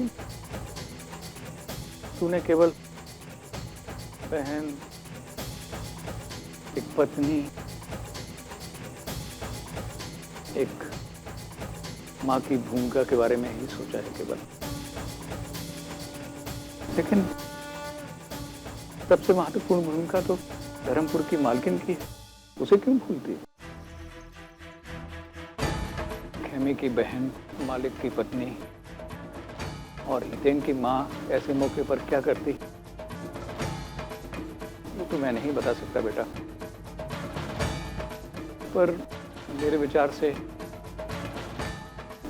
तूने केवल बहन, एक पत्नी एक माँ की भूमिका के बारे में ही सोचा है केवल। लेकिन सबसे महत्वपूर्ण भूमिका तो धर्मपुर की मालकिन की है, उसे क्यों भूलती है? खेमी की बहन, मालिक की पत्नी और हितेन की माँ ऐसे मौके पर क्या करती, वो तो मैं नहीं बता सकता बेटा। पर मेरे विचार से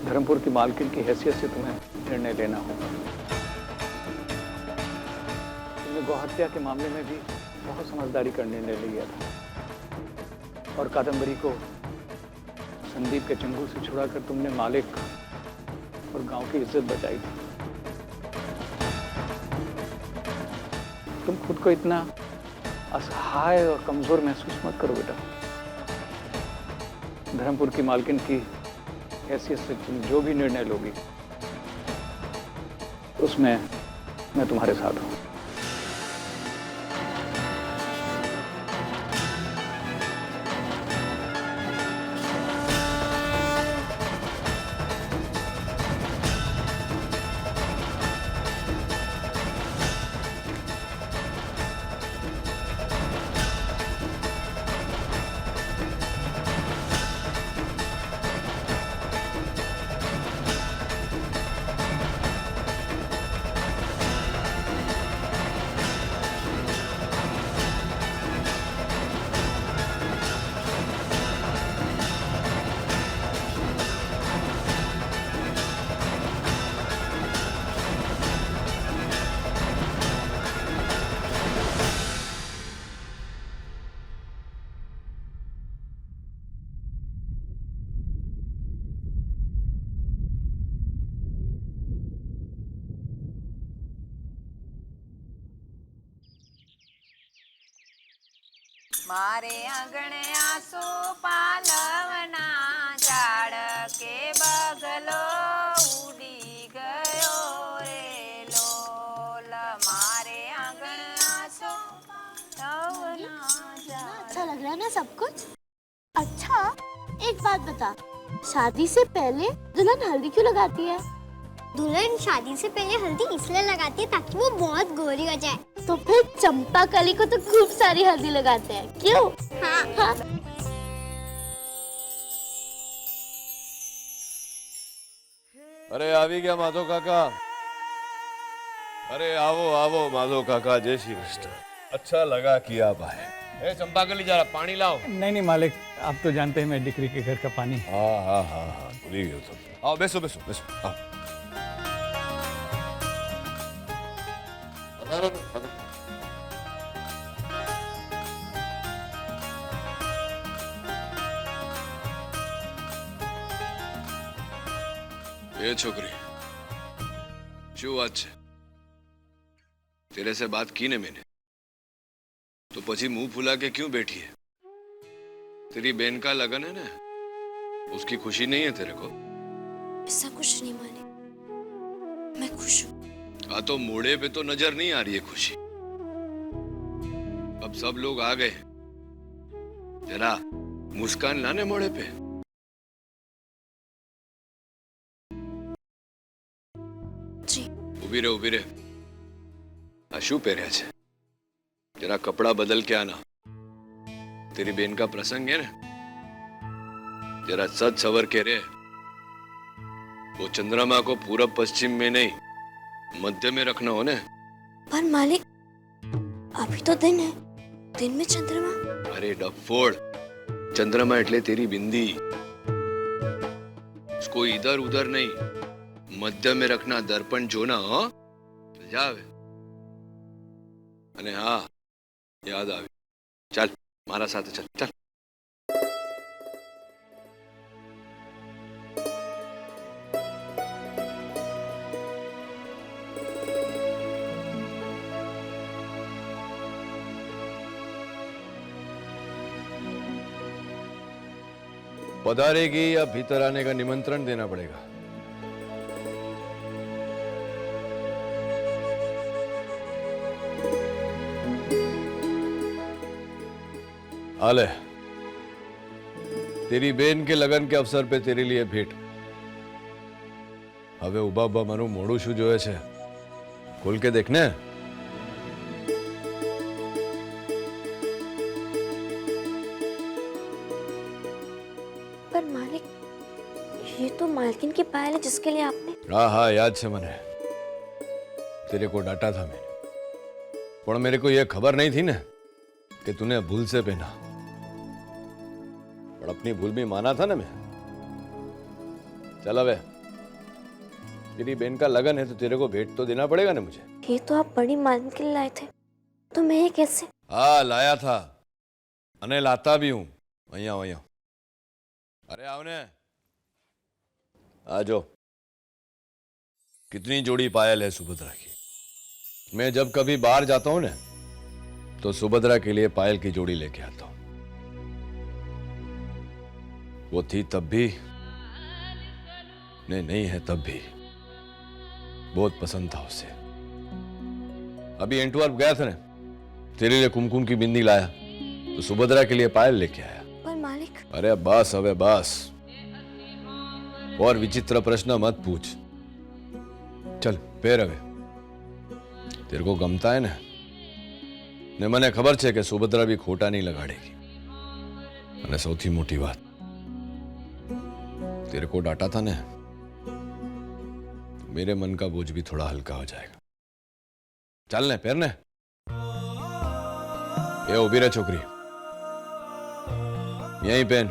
धर्मपुर की मालकिन की हैसियत से तुम्हें निर्णय लेना होगा। तुमने गौहत्या के मामले में भी बहुत समझदारी का निर्णय लिया था और कादम्बरी को संदीप के चंगुल से छुड़ाकर तुमने मालिक और गांव की इज्जत बचाई थी। तुम खुद को इतना असहाय और कमजोर महसूस मत करो बेटा। धर्मपुर की मालकिन की हैसियत से तुम जो भी निर्णय लोगी उसमें मैं तुम्हारे साथ हूं। मारे आंगणे आसो पालवना झाड़ के बगलो उड़ी गयो रे लोल। मारे आंगण आसो पालवना झाड़। अच्छा लग रहा है ना सब कुछ? अच्छा एक बात बता, शादी से पहले दुल्हन हल्दी क्यों लगाती है? दुल्हन शादी से पहले हल्दी इसलिए लगाती है ताकि वो बहुत गोरी हो जाए। तो फिर चंपा कली को तो खूब सारी हल्दी लगाते हैं, क्यों? हाँ। अरे आवी गया माधव काका। अरे आवो आवो माधव काका, जय श्री कृष्ण। अच्छा लगा कि आप आए। ए चंपाकली जरा पानी लाओ। नहीं नहीं मालिक, आप तो जानते हैं मैं डिक्री के घर का पानी। हाँ हाँ हाँ हाँ, भूल ही गया तो। आओ बैसो बैसो बैसो, आओ। ये छोकरी શું વાત છે? तेरे से बात की ने मैंने, तो પછી मुंह फुला के क्यों बैठी है? तेरी बहन का लगन है ना, उसकी खुशी नहीं है तेरे को? ऐसा कुछ नहीं मालिक, मैं खुश हूँ। हाँ तो मोड़े पे तो नजर नहीं आ रही है खुशी। अब सब लोग आ गए, जरा मुस्कान लाने मोड़े पे। जी। उभी रे उभी रे। आ शू पहर्या छे? जरा कपड़ा बदल के आना, तेरी बहन का प्रसंग है ना। जरा सच सवर के रे। वो चंद्रमा को पूरब पश्चिम में नहीं, मध्य में रखना हो ने। पर मालिक अभी तो दिन है, दिन में चंद्रमा। अरे डफोड़, चंद्रमा એટલે तेरी बिंदी। उसको इधर उधर नहीं, मध्य में रखना। दर्पण जो ना हो जावे। अने हाँ याद आवी, चल मारा साथे चल चल। पधारेगी या भीतर आने का निमंत्रण देना पड़ेगा? आले तेरी बेन के लगन के अवसर पे तेरे लिए भेंट। હવે ઉભા ઉભા મારું મોઢું શું જોયે છે? ખોલ કે દેખ ને। पर मालिक, ये तो मालकिन की पायल है जिसके लिए आपने। हाँ हाँ याद से मने, तेरे को डांटा था मैंने, पर मेरे को यह खबर नहीं थी ना कि तूने भूल से पहना। पर अपनी भूल भी माना था ना मैं। चल अब तेरी बहन का लगन है तो तेरे को भेंट तो देना पड़ेगा ना मुझे। ये तो आप बड़ी मालकिन के लिए लाए थे, तो मैं ये कैसे? हाँ लाया था, अने लाता भी हूं। वहीं वहीं अरे आवने आ जाओ। कितनी जोड़ी पायल है सुभद्रा की। मैं जब कभी बाहर जाता हूं ना तो सुभद्रा के लिए पायल की जोड़ी लेके आता हूं। वो थी तब भी, नहीं है तब भी, बहुत पसंद था उसे। अभी एंटवर्प गया था ना, तेरे लिए कुमकुम की बिंदी लाया तो सुभद्रा के लिए पायल लेके आया। पर मालिक। अरे बस अबे बस, और विचित्र प्रश्न मत पूछ। चल पैर હવે। तेरे को गमता है ना, ने મને ખબર છે કે સુભદ્રા भी खोटा नहीं लगाड़ेगी। અને સૌથી મોટી વાત, तेरे को डांटा था ना, मेरे मन का बोझ भी थोड़ा हल्का हो जाएगा। चल ने पैर ने। ये उभी रह छोकरी, यहीं पहन,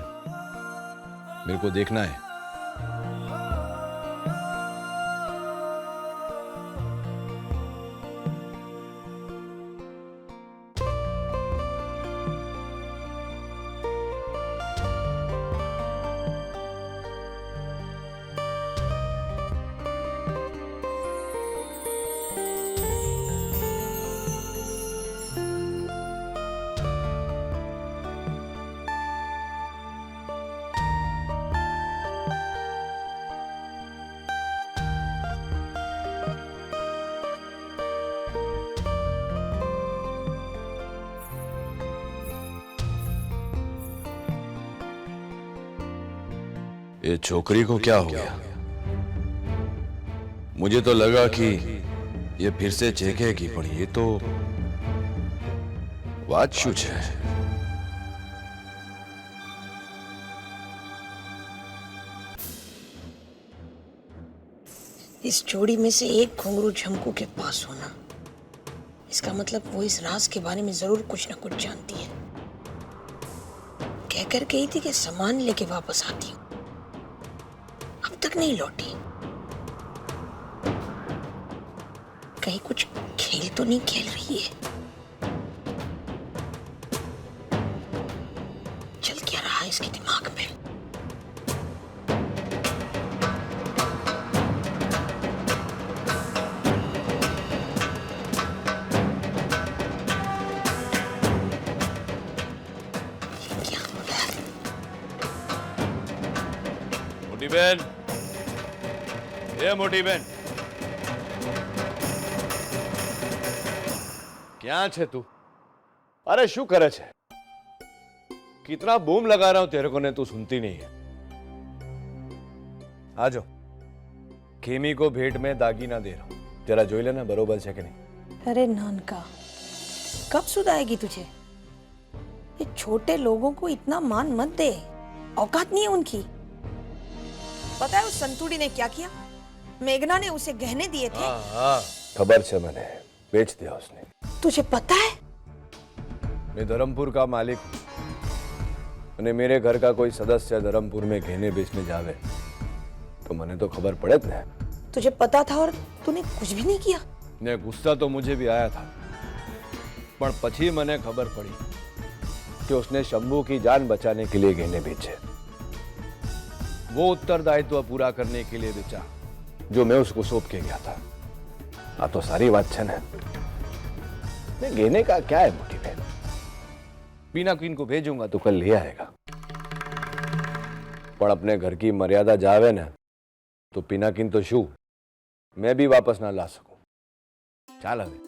मेरे को देखना है। ये छोकरी को क्या हो गया? मुझे तो लगा कि ये फिर से चेखेगी, पर ये तो बात शू है। इस जोड़ी में से एक घुंघरू झमकू के पास होना, इसका मतलब वो इस राज के बारे में जरूर कुछ ना कुछ जानती है। कह कर गई थी कि सामान लेके वापस आती हूँ, अब तक नहीं लौटी। कहीं कुछ खेल तो नहीं खेल रही है? चल क्या रहा है इसके दिमाग में? क्या हो रहा है? मोटी बहन, ये मोटी बहन, क्या छे तू? अरे शू करे छे? कितना बूम लगा रहा हूं तेरे को ने, तू सुनती नहीं है। आ जाओ, खेमी को भेंट में दागीना दे रहा हूं, जरा जोई लेना बरोबर है कि नहीं। अरे नानका, कब सुध आएगी तुझे? ये छोटे लोगों को इतना मान मत दे, औकात नहीं है उनकी। पता है उस संतुड़ी ने क्या किया? मेघना ने उसे गहने दिए थे। हाँ, खबर से मैंने बेच दिया उसने। तुझे पता है? मैं धर्मपुर का मालिक हूं, અને मेरे घर का कोई सदस्य धर्मपुर में गहने बेचने जावे तो मैंने तो खबर पड़े थे। तुझे पता था और तूने कुछ भी नहीं किया? ने गुस्सा तो मुझे भी आया था, पर પછી મને खबर पड़ी कि उसने शंभू की जान बचाने के लिए गहने बेचे। वो उत्तरदायित्व पूरा करने के लिए बेचा जो मैं उसको सौंप के गया था। हाँ तो सारी बात है ना। गहने का क्या है मोटी बहन, बीना क्वीन को भेजूंगा तो कल ले आएगा, पर अपने घर की मर्यादा जावे ना तो पिनाकिन तो शू मैं भी वापस ना ला सकूं। चाल हवे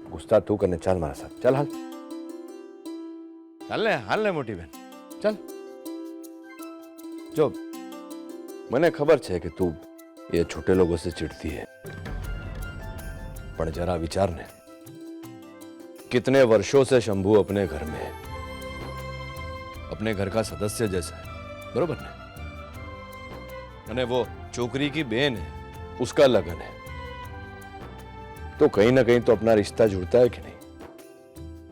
गुस्सा तू करने, चल मारा साथ, चल हाल, चल ले मोटी बहन, चल। જો મને ખબર છે કે તું એ છોટે લોકો से चिढ़ती है, पर जरा विचार ने कितने वर्षों से शंभू अपने घर में है, अपने घर का सदस्य जैसा है, बरोबर ने? अने वो छोकरी की बहन है, उसका लगन है, तो कहीं ना कहीं तो अपना रिश्ता जुड़ता है कि नहीं?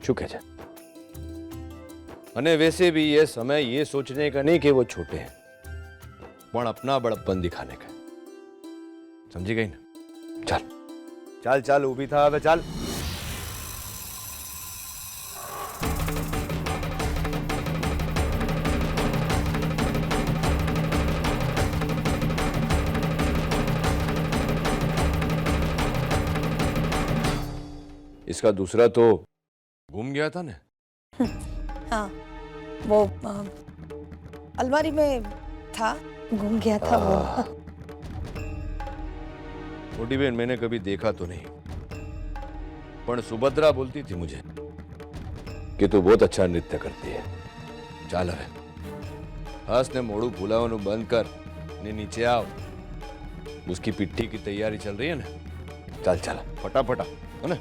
शू कहे छे? अने वैसे भी ये समय ये सोचने का नहीं कि वो छोटे हैं, पण अपना बड़प्पन दिखाने का। समझी गई ना? चल चल चल ऊभी था, अब चल। इसका दूसरा तो गुम गया था ना? हाँ, वो अलमारी में था, गुम गया था वो। छोटी बहन मैंने कभी देखा तो नहीं, पर सुभद्रा बोलती थी मुझे कि तू बहुत अच्छा नृत्य करती है। चाल हवे हास ने मोड़ू फूलावानु बंद कर ने नीचे आओ, उसकी पिट्ठी की तैयारी चल रही है ना। चल चल फटाफटा, है ना?